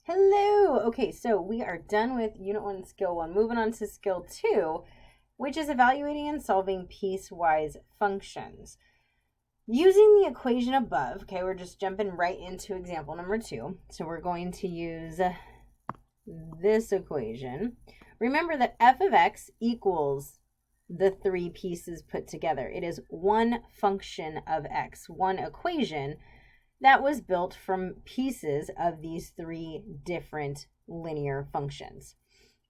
Hello. Okay, so we are done with Unit 1, Skill 1. Moving on to Skill 2, which is evaluating and solving piecewise functions. Using the equation above, okay, we're just jumping right into example number 2. So we're going to use this equation. Remember that f of x equals the three pieces put together. It is one function of x, one equation that was built from pieces of these three different linear functions.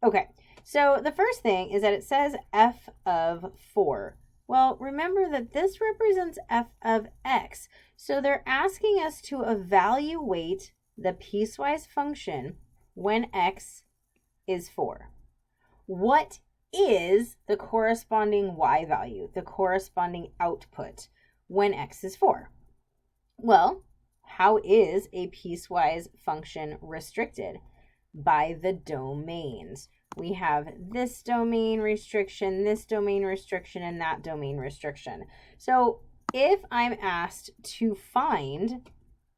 Okay, so the first thing is that it says f of 4. Well, remember that this represents f of x. So they're asking us to evaluate the piecewise function when x is 4. What is the corresponding y value, the corresponding output when x is 4? Well, how is a piecewise function restricted? By the domains. We have this domain restriction, this domain restriction, and that domain restriction. So if I'm asked to find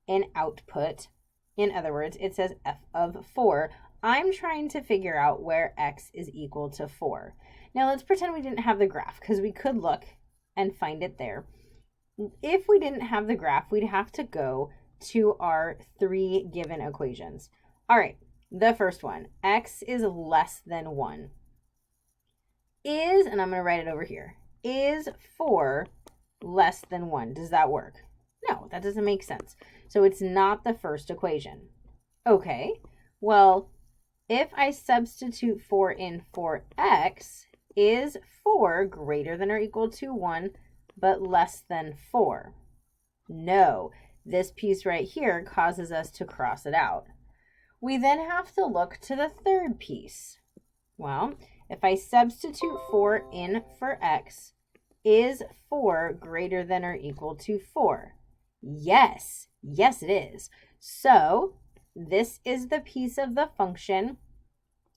an output, in other words, it says f of 4, I'm trying to figure out where x is equal to 4. Now let's pretend we didn't have the graph, because we could look and find it there. If we didn't have the graph, we'd have to go to our three given equations. All right, the first one, x is less than 1. Is, and I'm going to write it over here, is 4 less than 1? Does that work? No, that doesn't make sense. So it's not the first equation. Okay, well, if I substitute 4 in for x, is 4 greater than or equal to 1 but less than 4? No, this piece right here causes us to cross it out. We then have to look to the third piece. Well, if I substitute 4 in for x, is 4 greater than or equal to 4? Yes, yes it is. So this is the piece of the function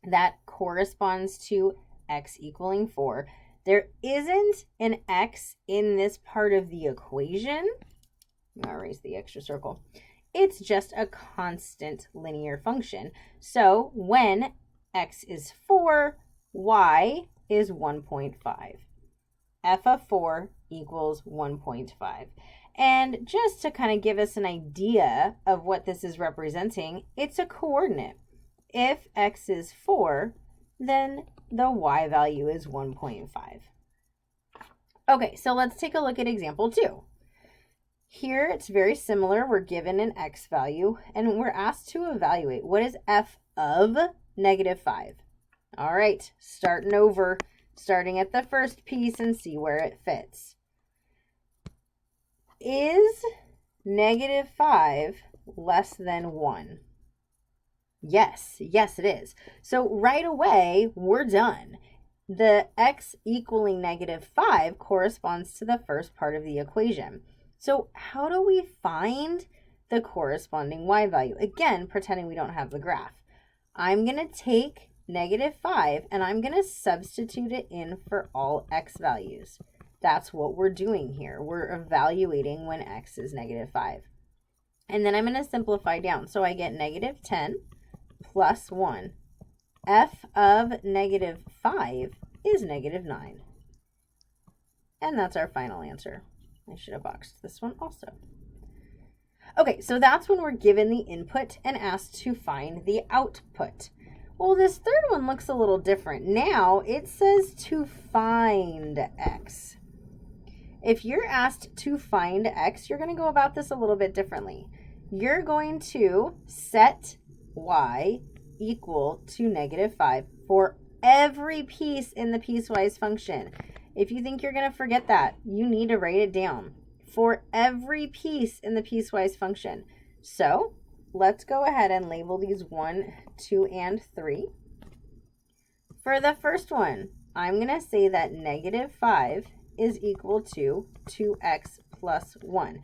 that corresponds to x equaling 4. There isn't an x in this part of the equation. I'll erase the extra circle. It's just a constant linear function. So when x is 4, y is 1.5. f of 4 equals 1.5. And just to kind of give us an idea of what this is representing, it's a coordinate. If x is 4, then the y value is 1.5. Okay, so let's take a look at example 2. Here it's very similar. We're given an x value and we're asked to evaluate what is f of -5. All right, starting over, starting at the first piece and see where it fits. Is -5 less than 1? Yes, yes it is. So right away, we're done. The x equaling -5 corresponds to the first part of the equation. So how do we find the corresponding y value? Again, pretending we don't have the graph. I'm going to take -5 and I'm going to substitute it in for all x values. That's what we're doing here. We're evaluating when x is -5. And then I'm going to simplify down. So I get -10 plus 1. f of -5 is -9. And that's our final answer. I should have boxed this one also. Okay, so that's when we're given the input and asked to find the output. Well, this third one looks a little different. Now it says to find x. If you're asked to find x, you're going to go about this a little bit differently. You're going to set y equal to -5 for every piece in the piecewise function. If you think you're going to forget that, you need to write it down for every piece in the piecewise function. So let's go ahead and label these 1, 2, and 3. For the first one, I'm going to say that -5 is equal to 2x plus 1.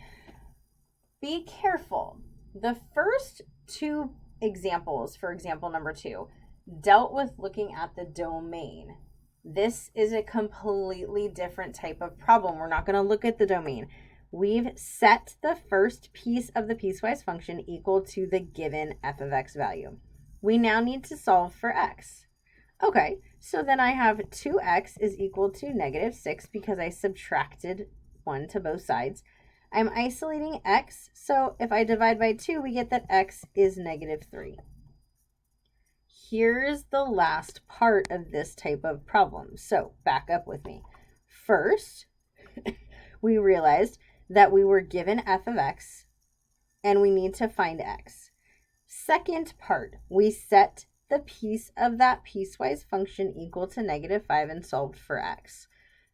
Be careful. The first two examples, for example number 2, dealt with looking at the domain. This is a completely different type of problem. We're not going to look at the domain. we've set the first piece of the piecewise function equal to the given f of x value. We now need to solve for x. Okay, so then I have 2x is equal to negative 6 because I subtracted 1 to both sides. I'm isolating x, so if I divide by 2, we get that x is negative 3. Here's the last part of this type of problem. So back up with me. First, we realized that we were given f of x and we need to find x. Second part, we set the piece of that piecewise function equal to negative 5 and solved for x.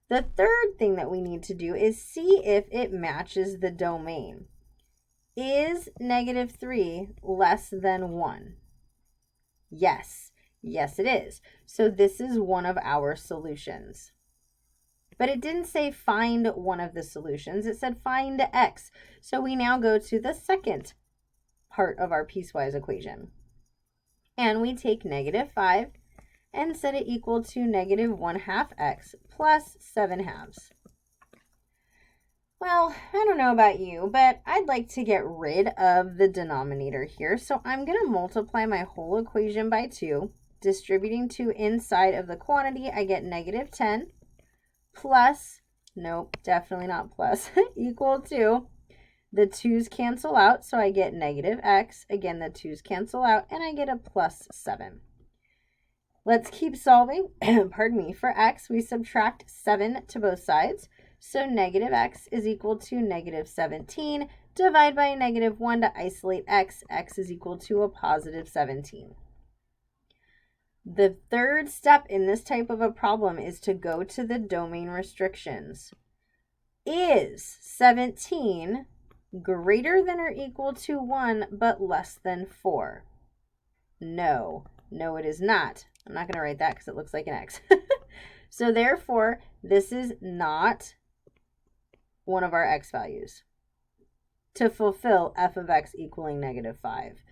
The third thing that we need to do is see if it matches the domain. Is negative 3 less than 1? Yes. Yes, it is. So this is one of our solutions. But it didn't say find one of the solutions. It said find x. So we now go to the second part of our piecewise equation. And we take negative 5 and set it equal to negative 1/2 x plus 7/2. Well, I don't know about you, but I'd like to get rid of the denominator here. So I'm going to multiply my whole equation by 2. Distributing 2 inside of the quantity, I get negative 10 plus, nope, definitely not plus, equal to, the 2's cancel out, so I get negative x. Again, the 2's cancel out, and I get a plus 7. Let's keep solving. Pardon me. For x, we subtract 7 to both sides. So negative x is equal to negative 17. Divide by negative 1 to isolate x. X is equal to a positive 17. The third step in this type of a problem is to go to the domain restrictions. Is 17 greater than or equal to 1 but less than 4? No. No, it is not. I'm not going to write that because it looks like an x. So therefore, this is not one of our x values to fulfill f of x equaling negative 5.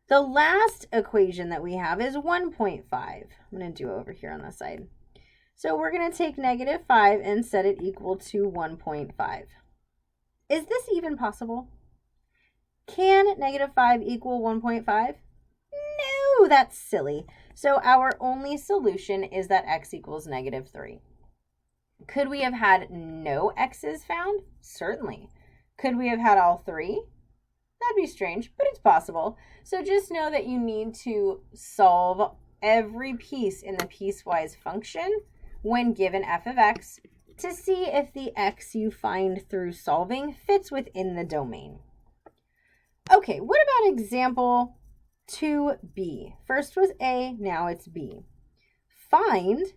The last equation that we have is 1.5. I'm going to do over here on this side. So we're going to take negative 5 and set it equal to 1.5. Is this even possible? Can negative 5 equal 1.5? No, that's silly. So our only solution is that x equals negative 3. Could we have had no x's found? Certainly. Could we have had all 3? That'd be strange, but it's possible. So just know that you need to solve every piece in the piecewise function when given f of x to see if the x you find through solving fits within the domain. Okay, what about example 2b? First was a, now it's b. Find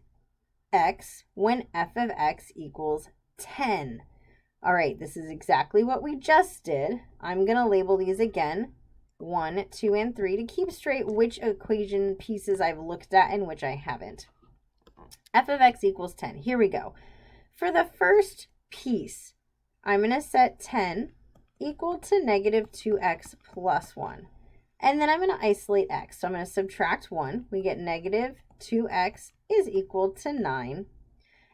x when f of x equals 10. All right, this is exactly what we just did. I'm going to label these again, 1, 2, and 3, to keep straight which equation pieces I've looked at and which I haven't. F of x equals 10. Here we go. For the first piece, I'm going to set 10 equal to negative 2x plus 1. And then I'm going to isolate x. So I'm going to subtract 1. We get negative 2x is equal to 9.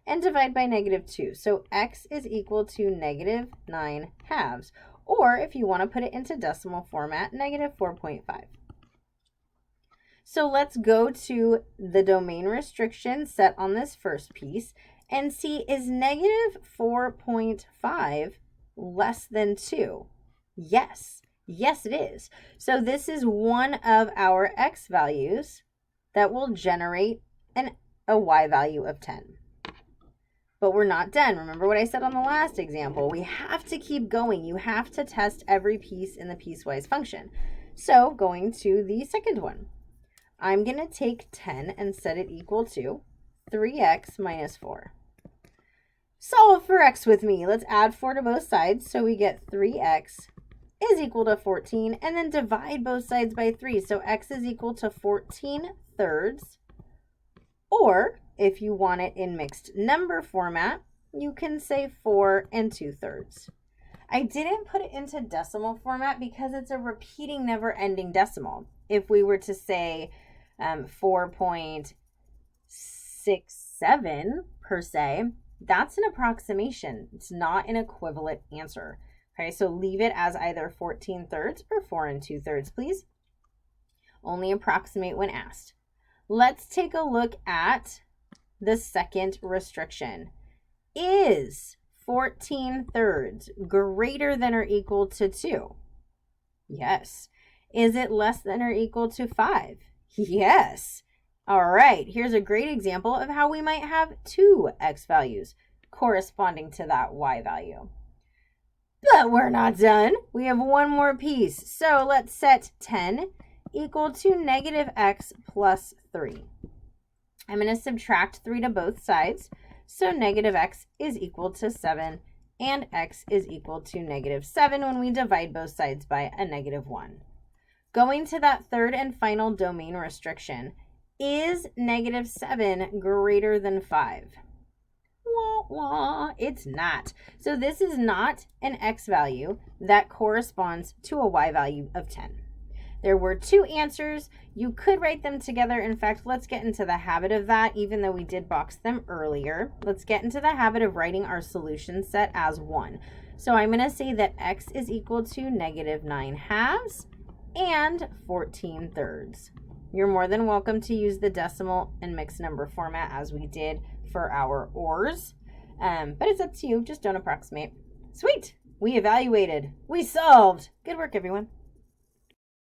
And divide by negative 2. So x is equal to negative 9 halves. Or if you want to put it into decimal format, negative 4.5. So let's go to the domain restriction set on this first piece and see, is negative 4.5 less than 2? Yes. Yes, it is. So this is one of our x values that will generate a y value of 10. But we're not done. Remember what I said on the last example. We have to keep going. You have to test every piece in the piecewise function. So going to the second one, I'm going to take 10 and set it equal to 3x minus 4. Solve for x with me. Let's add 4 to both sides. So we get 3x is equal to 14, and then divide both sides by 3. So x is equal to 14 thirds. Or if you want it in mixed number format, you can say 4 2/3. I didn't put it into decimal format because it's a repeating, never-ending decimal. If we were to say 4.67 per se, That's an approximation. It's not an equivalent answer. Okay, so leave it as either 14/3 or 4 2/3, please. Only approximate when asked. Let's take a look at the second restriction. Is 14/3 greater than or equal to 2? Yes. Is it less than or equal to 5? Yes. All right, here's a great example of how we might have two x values corresponding to that y value. But we're not done. We have one more piece. So let's set 10 equal to negative x plus 3. I'm going to subtract 3 to both sides. So negative x is equal to 7 and x is equal to negative 7 when we divide both sides by a negative 1. Going to that third and final domain restriction, is negative 7 greater than 5? Wah, wah, it's not. So this is not an x value that corresponds to a y value of 10. There were two answers. You could write them together. In fact, let's get into the habit of that, even though we did box them earlier. Let's get into the habit of writing our solution set as 1. So I'm going to say that x is equal to negative 9/2 and 14/3. You're more than welcome to use the decimal and mixed number format as we did for our ORs, but it's up to you. Just don't approximate. Sweet! We evaluated. We solved. Good work, everyone.